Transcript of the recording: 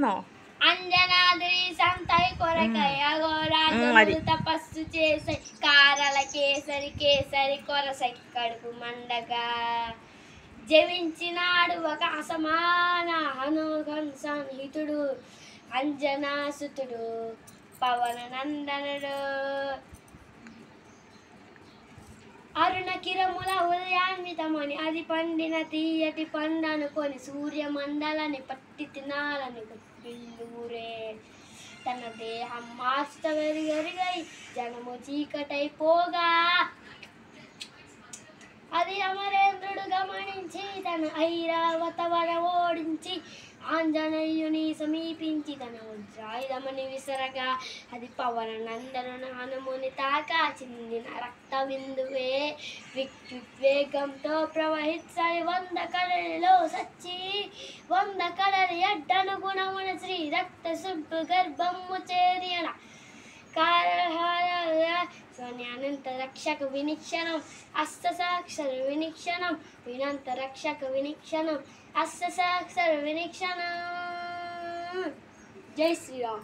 No Anjanadri సంతై కొరకై అఘోరాజులు తపస్సు చేసై కారల కేసరి కేసరి కొరసై కడుపు మండగా జవించినాడు ఒక అసమాన హనుగన్ సన్నిహితుడు అంజనాసుతుడు పవన నందనుడు అరుణ కిరముల ఉదయాన్వితమని అది పండిన తీయటి పండనుకొని సూర్యమండలని పట్టి తినాలని బిల్లూరే తన దేహం మార్చుత వెరిగరిగై జనము చీకటైపోగా అది అమరేంద్రుడు గమనించి తన ఐరావత వర ఓడించి ఆంజనేయుని సమీపించి తన వజ్రాయుధమని విసరగా అది పవన నందను హనుముని తాకా చిందిన రక్త బిందువే విద్వేగంతో ప్రవహించాయి 100 కడలిలో సచ్చి 100 కడలి అడ్డను గుణమున శ్రీ రక్త సుబ్బు గర్భము చేరియన స్వన్యానంత రక్షక వినిక్షణం అష్టసాక్షర వినిక్షణం వినంత రక్షక వినిక్షణం అష్టసాక్షర వినిక్షణం జై శ్రీరామ్.